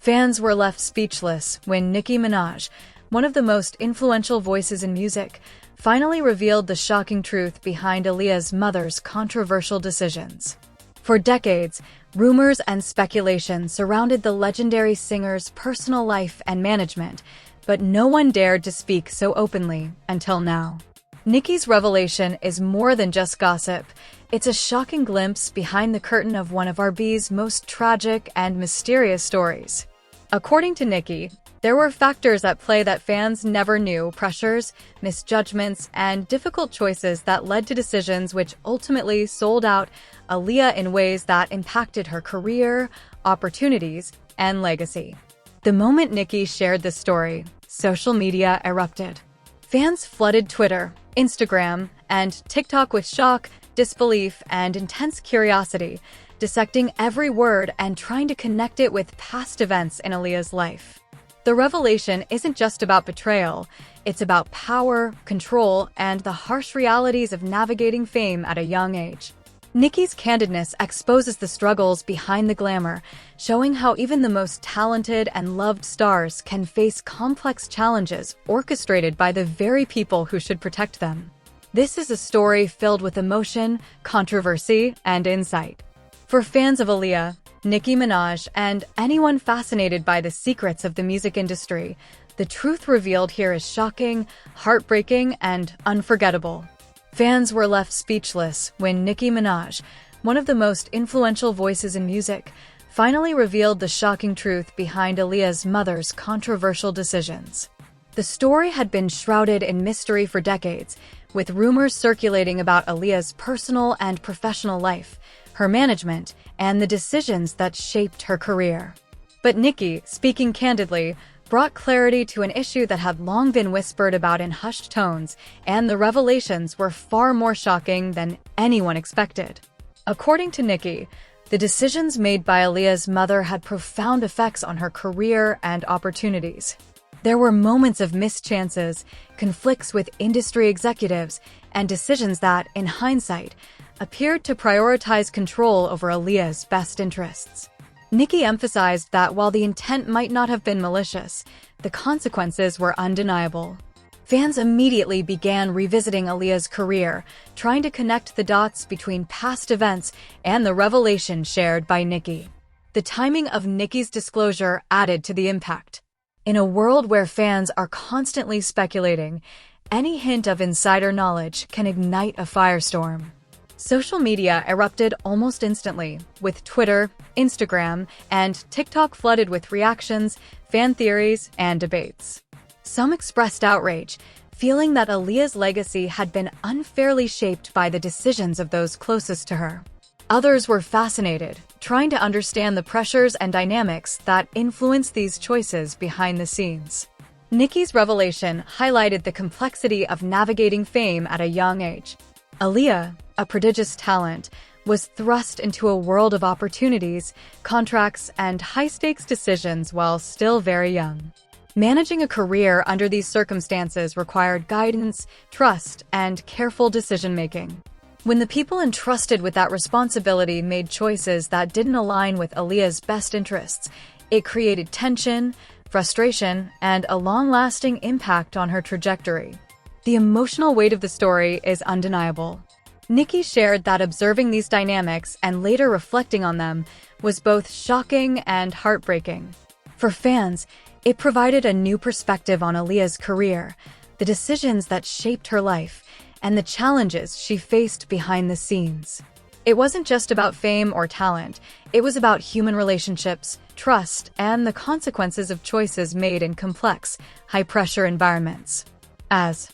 Fans were left speechless when Nicki Minaj, one of the most influential voices in music, finally revealed the shocking truth behind Aaliyah's mother's controversial decisions. For decades, rumors and speculation surrounded the legendary singer's personal life and management, but no one dared to speak so openly until now. Nicki's revelation is more than just gossip. It's a shocking glimpse behind the curtain of one of R&B's most tragic and mysterious stories. According to Nicki, there were factors at play that fans never knew: pressures, misjudgments, and difficult choices that led to decisions which ultimately sold out Aaliyah in ways that impacted her career, opportunities, and legacy. The moment Nicki shared this story, social media erupted. Fans flooded Twitter, Instagram, and TikTok with shock, disbelief, and intense curiosity, dissecting every word and trying to connect it with past events in Aaliyah's life. The revelation isn't just about betrayal, it's about power, control, and the harsh realities of navigating fame at a young age. Nicki's candidness exposes the struggles behind the glamour, showing how even the most talented and loved stars can face complex challenges orchestrated by the very people who should protect them. This is a story filled with emotion, controversy, and insight. For fans of Aaliyah, Nicki Minaj, and anyone fascinated by the secrets of the music industry, the truth revealed here is shocking, heartbreaking, and unforgettable. Fans were left speechless when Nicki Minaj, one of the most influential voices in music, finally revealed the shocking truth behind Aaliyah's mother's controversial decisions. The story had been shrouded in mystery for decades, with rumors circulating about Aaliyah's personal and professional life, her management, and the decisions that shaped her career. But Nicki, speaking candidly, brought clarity to an issue that had long been whispered about in hushed tones, and the revelations were far more shocking than anyone expected. According to Nicki, the decisions made by Aaliyah's mother had profound effects on her career and opportunities. There were moments of missed chances, conflicts with industry executives, and decisions that, in hindsight, appeared to prioritize control over Aaliyah's best interests. Nicki emphasized that while the intent might not have been malicious, the consequences were undeniable. Fans immediately began revisiting Aaliyah's career, trying to connect the dots between past events and the revelation shared by Nicki. The timing of Nicki's disclosure added to the impact. In a world where fans are constantly speculating, any hint of insider knowledge can ignite a firestorm. Social media erupted almost instantly, with Twitter, Instagram, and TikTok flooded with reactions, fan theories, and debates. Some expressed outrage, feeling that Aaliyah's legacy had been unfairly shaped by the decisions of those closest to her. Others were fascinated, trying to understand the pressures and dynamics that influence these choices behind the scenes. Nicki's revelation highlighted the complexity of navigating fame at a young age. Aaliyah, a prodigious talent, was thrust into a world of opportunities, contracts, and high-stakes decisions while still very young. Managing a career under these circumstances required guidance, trust, and careful decision-making. When the people entrusted with that responsibility made choices that didn't align with Aaliyah's best interests, it created tension, frustration, and a long-lasting impact on her trajectory. The emotional weight of the story is undeniable. Nicki shared that observing these dynamics and later reflecting on them was both shocking and heartbreaking. For fans, it provided a new perspective on Aaliyah's career, the decisions that shaped her life, and the challenges she faced behind the scenes. It wasn't just about fame or talent, it was about human relationships, trust, and the consequences of choices made in complex, high-pressure environments. As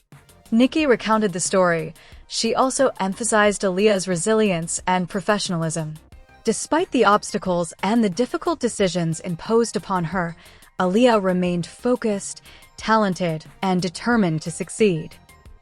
Nicki recounted the story, she also emphasized Aaliyah's resilience and professionalism. Despite the obstacles and the difficult decisions imposed upon her, Aaliyah remained focused, talented, and determined to succeed.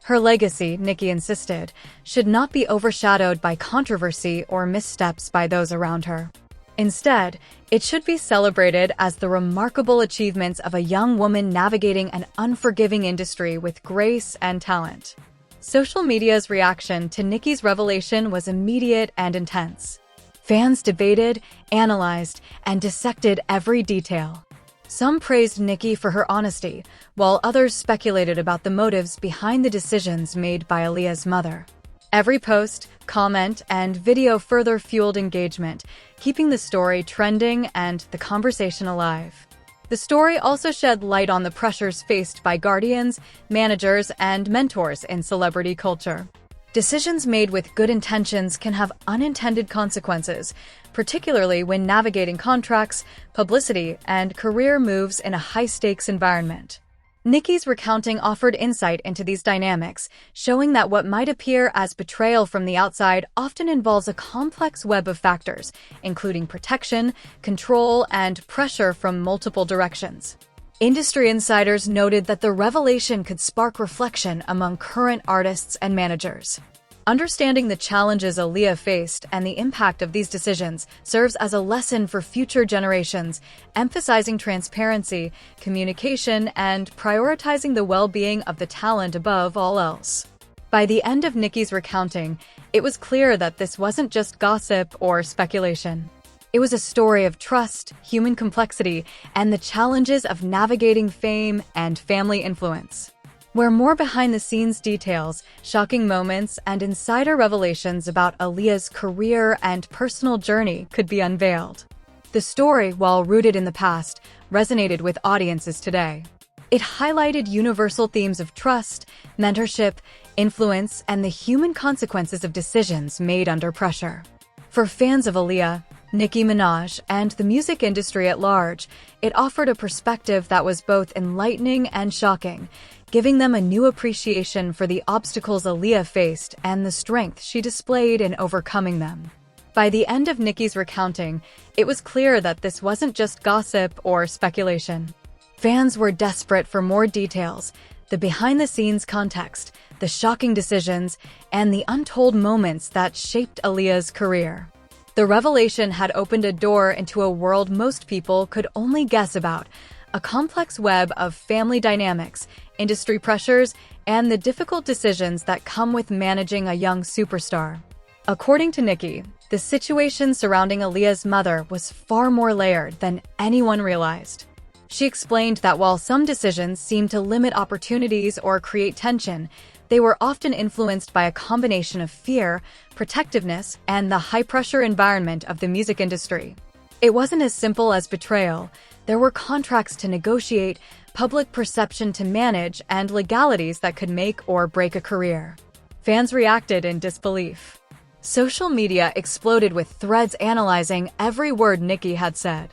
Her legacy, Nicki insisted, should not be overshadowed by controversy or missteps by those around her. Instead, it should be celebrated as the remarkable achievements of a young woman navigating an unforgiving industry with grace and talent. Social media's reaction to Nicki's revelation was immediate and intense. Fans debated, analyzed, and dissected every detail. Some praised Nicki for her honesty, while others speculated about the motives behind the decisions made by Aaliyah's mother. Every post, comment, and video further fueled engagement, keeping the story trending and the conversation alive. The story also shed light on the pressures faced by guardians, managers, and mentors in celebrity culture. Decisions made with good intentions can have unintended consequences, particularly when navigating contracts, publicity, and career moves in a high-stakes environment. Nicki's recounting offered insight into these dynamics, showing that what might appear as betrayal from the outside often involves a complex web of factors, including protection, control, and pressure from multiple directions. Industry insiders noted that the revelation could spark reflection among current artists and managers. Understanding the challenges Aaliyah faced and the impact of these decisions serves as a lesson for future generations, emphasizing transparency, communication, and prioritizing the well-being of the talent above all else. By the end of Nicki's recounting, it was clear that this wasn't just gossip or speculation. It was a story of trust, human complexity, and the challenges of navigating fame and family influence. Where more behind-the-scenes details, shocking moments, and insider revelations about Aaliyah's career and personal journey could be unveiled. The story, while rooted in the past, resonated with audiences today. It highlighted universal themes of trust, mentorship, influence, and the human consequences of decisions made under pressure. For fans of Aaliyah, Nicki Minaj, and the music industry at large, it offered a perspective that was both enlightening and shocking, giving them a new appreciation for the obstacles Aaliyah faced and the strength she displayed in overcoming them. By the end of Nicki's recounting, it was clear that this wasn't just gossip or speculation. Fans were desperate for more details, the behind-the-scenes context, the shocking decisions, and the untold moments that shaped Aaliyah's career. The revelation had opened a door into a world most people could only guess about, a complex web of family dynamics, industry pressures, and the difficult decisions that come with managing a young superstar. According to Nicki, the situation surrounding Aaliyah's mother was far more layered than anyone realized. She explained that while some decisions seemed to limit opportunities or create tension, they were often influenced by a combination of fear, protectiveness, and the high-pressure environment of the music industry. It wasn't as simple as betrayal. There were contracts to negotiate, public perception to manage, and legalities that could make or break a career. Fans reacted in disbelief. Social media exploded with threads analyzing every word Nicki had said.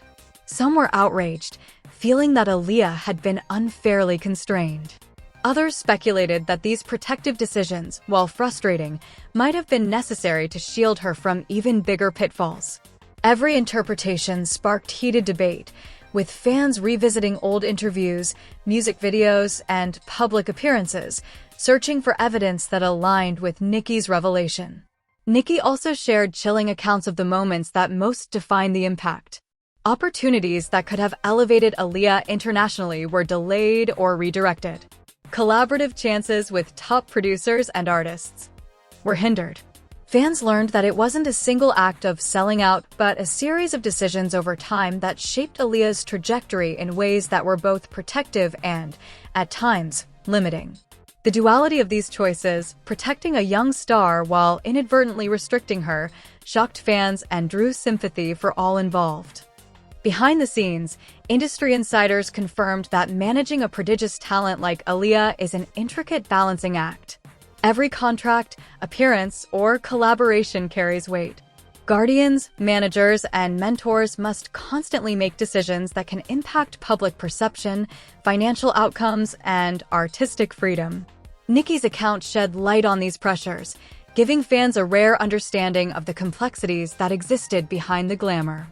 Some were outraged, feeling that Aaliyah had been unfairly constrained. Others speculated that these protective decisions, while frustrating, might have been necessary to shield her from even bigger pitfalls. Every interpretation sparked heated debate, with fans revisiting old interviews, music videos, and public appearances, searching for evidence that aligned with Nicki's revelation. Nicki also shared chilling accounts of the moments that most defined the impact. Opportunities that could have elevated Aaliyah internationally were delayed or redirected. Collaborative chances with top producers and artists were hindered. Fans learned that it wasn't a single act of selling out, but a series of decisions over time that shaped Aaliyah's trajectory in ways that were both protective and, at times, limiting. The duality of these choices, protecting a young star while inadvertently restricting her, shocked fans and drew sympathy for all involved. Behind the scenes, industry insiders confirmed that managing a prodigious talent like Aaliyah is an intricate balancing act. Every contract, appearance, or collaboration carries weight. Guardians, managers, and mentors must constantly make decisions that can impact public perception, financial outcomes, and artistic freedom. Nicki's account shed light on these pressures, giving fans a rare understanding of the complexities that existed behind the glamour.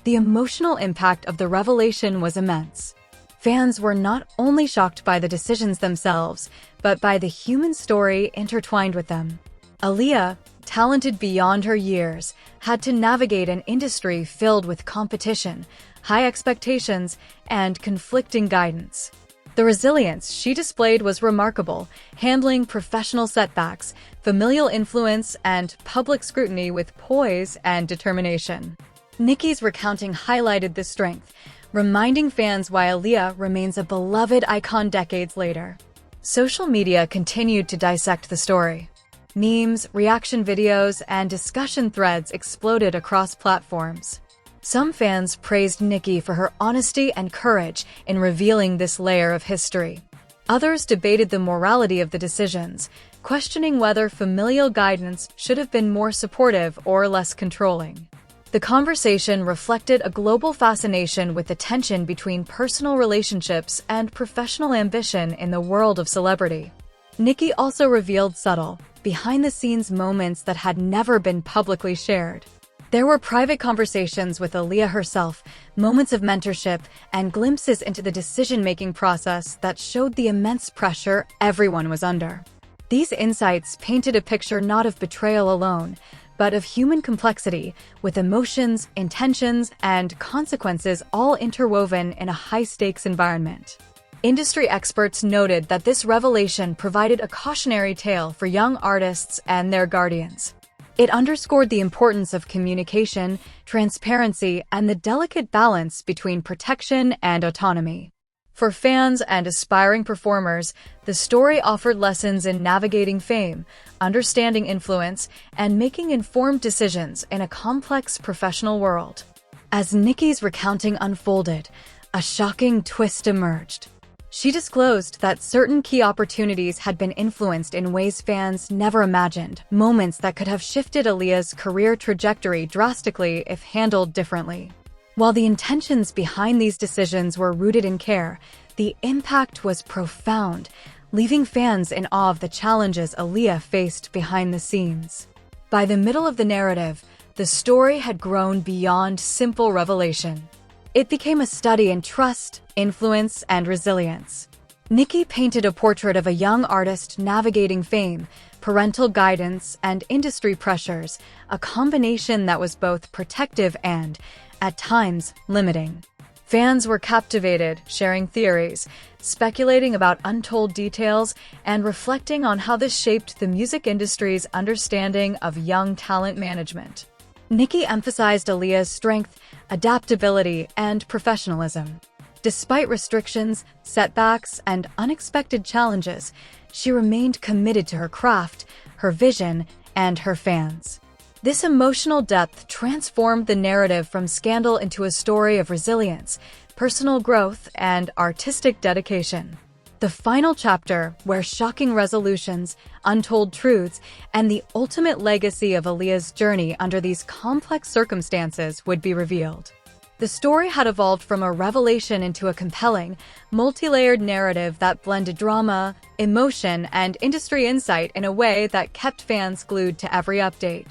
The emotional impact of the revelation was immense. Fans were not only shocked by the decisions themselves, but by the human story intertwined with them. Aaliyah, talented beyond her years, had to navigate an industry filled with competition, high expectations, and conflicting guidance. The resilience she displayed was remarkable, handling professional setbacks, familial influence, and public scrutiny with poise and determination. Nicki's recounting highlighted this strength, reminding fans why Aaliyah remains a beloved icon decades later. Social media continued to dissect the story. Memes, reaction videos, and discussion threads exploded across platforms. Some fans praised Nicki for her honesty and courage in revealing this layer of history. Others debated the morality of the decisions, questioning whether familial guidance should have been more supportive or less controlling. The conversation reflected a global fascination with the tension between personal relationships and professional ambition in the world of celebrity. Nicki also revealed subtle, behind-the-scenes moments that had never been publicly shared. There were private conversations with Aaliyah herself, moments of mentorship, and glimpses into the decision-making process that showed the immense pressure everyone was under. These insights painted a picture not of betrayal alone, but of human complexity, with emotions, intentions, and consequences all interwoven in a high-stakes environment. Industry experts noted that this revelation provided a cautionary tale for young artists and their guardians. It underscored the importance of communication, transparency, and the delicate balance between protection and autonomy. For fans and aspiring performers, the story offered lessons in navigating fame, understanding influence, and making informed decisions in a complex professional world. As Nicki's recounting unfolded, a shocking twist emerged. She disclosed that certain key opportunities had been influenced in ways fans never imagined, moments that could have shifted Aaliyah's career trajectory drastically if handled differently. While the intentions behind these decisions were rooted in care, the impact was profound, leaving fans in awe of the challenges Aaliyah faced behind the scenes. By the middle of the narrative, the story had grown beyond simple revelation. It became a study in trust, influence, and resilience. Nicki painted a portrait of a young artist navigating fame, parental guidance, and industry pressures, a combination that was both protective and, at times, limiting. Fans were captivated, sharing theories, speculating about untold details, and reflecting on how this shaped the music industry's understanding of young talent management. Nicki emphasized Aaliyah's strength, adaptability, and professionalism. Despite restrictions, setbacks, and unexpected challenges, she remained committed to her craft, her vision, and her fans. This emotional depth transformed the narrative from scandal into a story of resilience, personal growth, and artistic dedication. The final chapter, where shocking resolutions, untold truths, and the ultimate legacy of Aaliyah's journey under these complex circumstances would be revealed. The story had evolved from a revelation into a compelling, multi-layered narrative that blended drama, emotion, and industry insight in a way that kept fans glued to every update.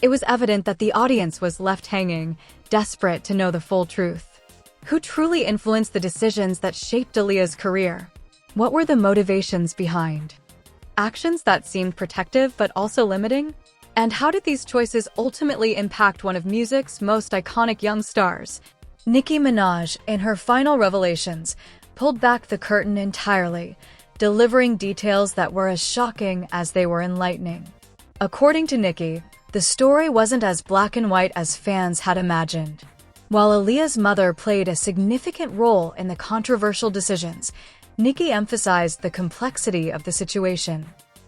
It was evident that the audience was left hanging, desperate to know the full truth. Who truly influenced the decisions that shaped Aaliyah's career? What were the motivations behind actions that seemed protective but also limiting? And how did these choices ultimately impact one of music's most iconic young stars? Nicki Minaj, in her final revelations, pulled back the curtain entirely, delivering details that were as shocking as they were enlightening. According to Nicki, the story wasn't as black and white as fans had imagined. While Aaliyah's mother played a significant role in the controversial decisions, Nicki emphasized the complexity of the situation.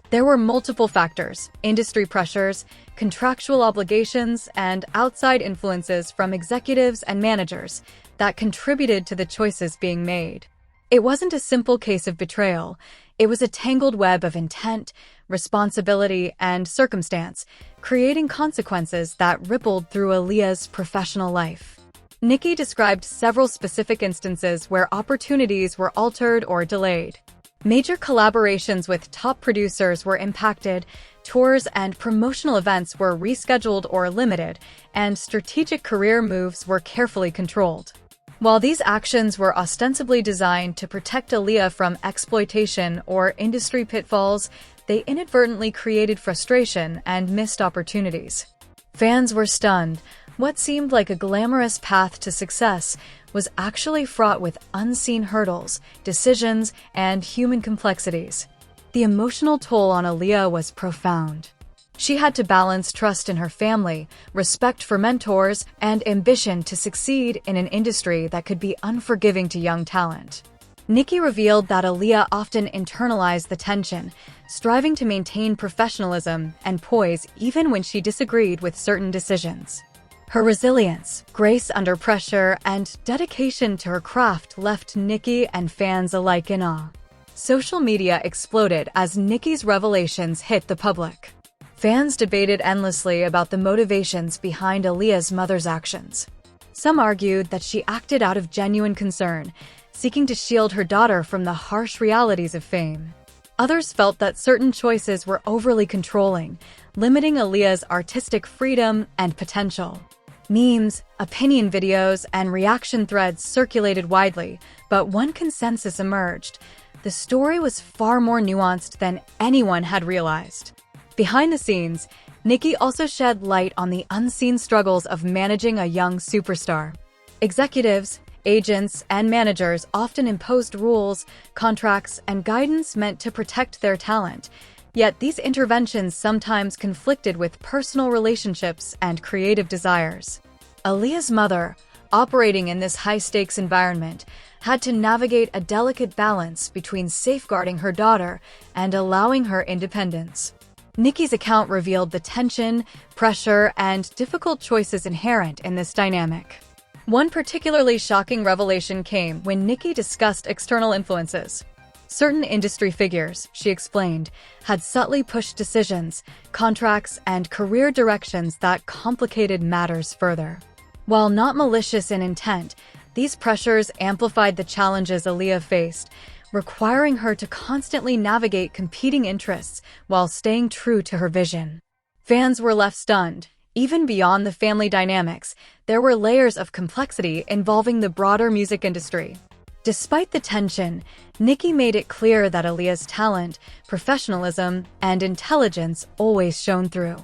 There were multiple factors: industry pressures, contractual obligations, and outside influences from executives and managers that contributed to the choices being made. It wasn't a simple case of betrayal. It was a tangled web of intent, responsibility, and circumstance, creating consequences that rippled through Aaliyah's professional life. Nicki described several specific instances where opportunities were altered or delayed. Major collaborations with top producers were impacted, tours and promotional events were rescheduled or limited, and strategic career moves were carefully controlled. While these actions were ostensibly designed to protect Aaliyah from exploitation or industry pitfalls, they inadvertently created frustration and missed opportunities. Fans were stunned. What seemed like a glamorous path to success was actually fraught with unseen hurdles, decisions, and human complexities. The emotional toll on Aaliyah was profound. She had to balance trust in her family, respect for mentors, and ambition to succeed in an industry that could be unforgiving to young talent. Nicki revealed that Aaliyah often internalized the tension, striving to maintain professionalism and poise even when she disagreed with certain decisions. Her resilience, grace under pressure, and dedication to her craft left Nicki and fans alike in awe. Social media exploded as Nicki's revelations hit the public. Fans debated endlessly about the motivations behind Aaliyah's mother's actions. Some argued that she acted out of genuine concern, seeking to shield her daughter from the harsh realities of fame. Others felt that certain choices were overly controlling, limiting Aaliyah's artistic freedom and potential. Memes, opinion videos, and reaction threads circulated widely, but one consensus emerged: the story was far more nuanced than anyone had realized. Behind the scenes, Nicki also shed light on the unseen struggles of managing a young superstar. Executives, agents, and managers often imposed rules, contracts, and guidance meant to protect their talent, yet these interventions sometimes conflicted with personal relationships and creative desires. Aaliyah's mother, operating in this high-stakes environment, had to navigate a delicate balance between safeguarding her daughter and allowing her independence. Nicki's account revealed the tension, pressure, and difficult choices inherent in this dynamic. One particularly shocking revelation came when Nicki discussed external influences. Certain industry figures, she explained, had subtly pushed decisions, contracts, and career directions that complicated matters further. While not malicious in intent, these pressures amplified the challenges Aaliyah faced, requiring her to constantly navigate competing interests while staying true to her vision. Fans were left stunned. Even beyond the family dynamics, there were layers of complexity involving the broader music industry. Despite the tension, Nicki made it clear that Aaliyah's talent, professionalism, and intelligence always shone through.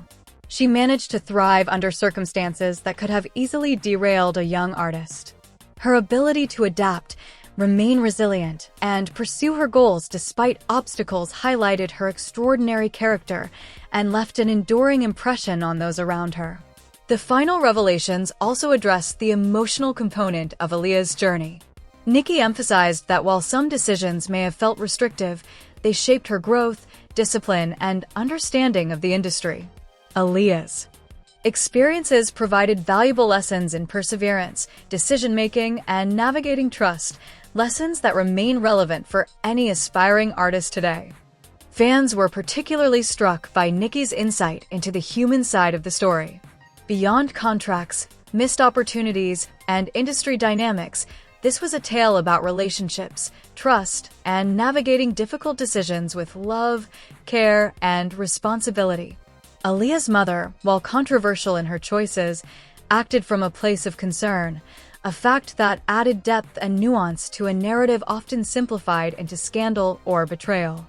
She managed to thrive under circumstances that could have easily derailed a young artist. Her ability to adapt, remain resilient, and pursue her goals despite obstacles highlighted her extraordinary character and left an enduring impression on those around her. The final revelations also addressed the emotional component of Aaliyah's journey. Nicki emphasized that while some decisions may have felt restrictive, they shaped her growth, discipline, and understanding of the industry. Aaliyah's experiences provided valuable lessons in perseverance, decision-making, and navigating trust, lessons that remain relevant for any aspiring artist today. Fans were particularly struck by Nicki's insight into the human side of the story. Beyond contracts, missed opportunities, and industry dynamics, this was a tale about relationships, trust, and navigating difficult decisions with love, care, and responsibility. Aaliyah's mother, while controversial in her choices, acted from a place of concern, a fact that added depth and nuance to a narrative often simplified into scandal or betrayal.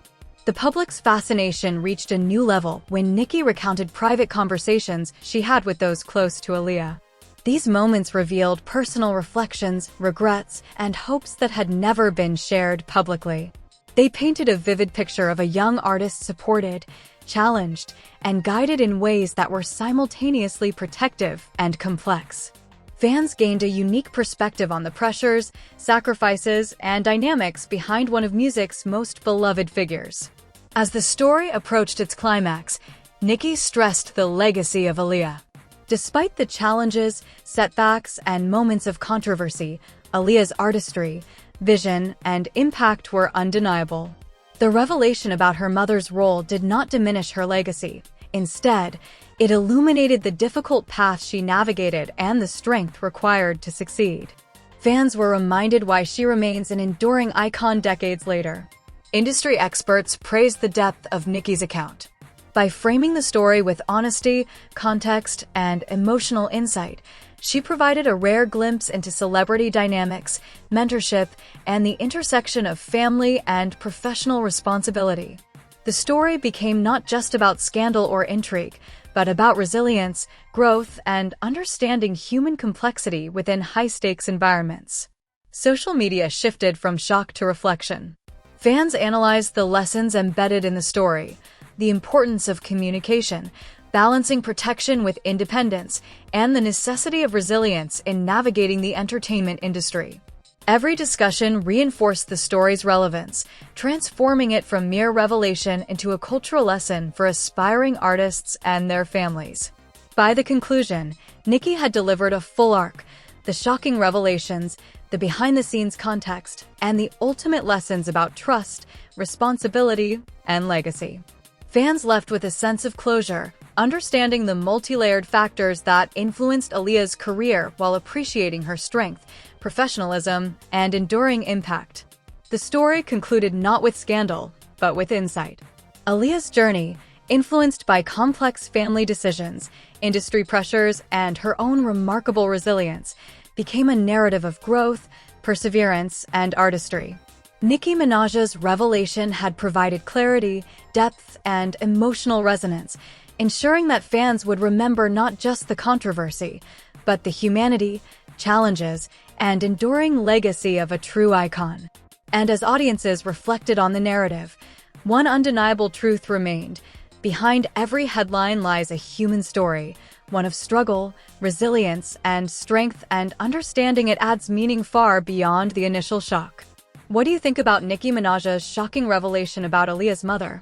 The public's fascination reached a new level when Nicki recounted private conversations she had with those close to Aaliyah. These moments revealed personal reflections, regrets, and hopes that had never been shared publicly. They painted a vivid picture of a young artist supported, challenged, and guided in ways that were simultaneously protective and complex. Fans gained a unique perspective on the pressures, sacrifices, and dynamics behind one of music's most beloved figures. As the story approached its climax, Nicki stressed the legacy of Aaliyah. Despite the challenges, setbacks, and moments of controversy, Aaliyah's artistry, vision, and impact were undeniable. The revelation about her mother's role did not diminish her legacy. Instead, it illuminated the difficult path she navigated and the strength required to succeed. Fans were reminded why she remains an enduring icon decades later. Industry experts praised the depth of Nicki's account. By framing the story with honesty, context, and emotional insight, she provided a rare glimpse into celebrity dynamics, mentorship, and the intersection of family and professional responsibility. The story became not just about scandal or intrigue, but about resilience, growth, and understanding human complexity within high-stakes environments. Social media shifted from shock to reflection. Fans analyzed the lessons embedded in the story, the importance of communication, balancing protection with independence, and the necessity of resilience in navigating the entertainment industry. Every discussion reinforced the story's relevance, transforming it from mere revelation into a cultural lesson for aspiring artists and their families. By the conclusion, Nicki had delivered a full arc, the shocking revelations, the behind-the-scenes context, and the ultimate lessons about trust, responsibility, and legacy. Fans left with a sense of closure, understanding the multi-layered factors that influenced Aaliyah's career while appreciating her strength, professionalism, and enduring impact. The story concluded not with scandal, but with insight. Aaliyah's journey, influenced by complex family decisions, industry pressures, and her own remarkable resilience, became a narrative of growth, perseverance, and artistry. Nicki Minaj's revelation had provided clarity, depth, and emotional resonance, ensuring that fans would remember not just the controversy, but the humanity, challenges, and enduring legacy of a true icon. And as audiences reflected on the narrative, one undeniable truth remained: behind every headline lies a human story, one of struggle, resilience, and strength, and understanding it adds meaning far beyond the initial shock. What do you think about Nicki Minaj's shocking revelation about Aaliyah's mother?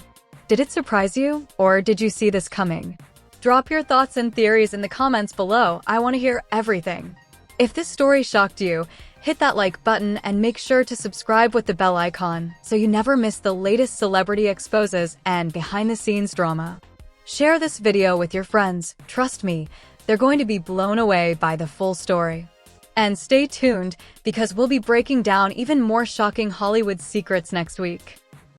Did it surprise you, or did you see this coming? Drop your thoughts and theories in the comments below. I want to hear everything. If this story shocked you, hit that like button and make sure to subscribe with the bell icon so you never miss the latest celebrity exposes and behind-the-scenes drama. Share this video with your friends. Trust me, they're going to be blown away by the full story. And stay tuned, because we'll be breaking down even more shocking Hollywood secrets next week.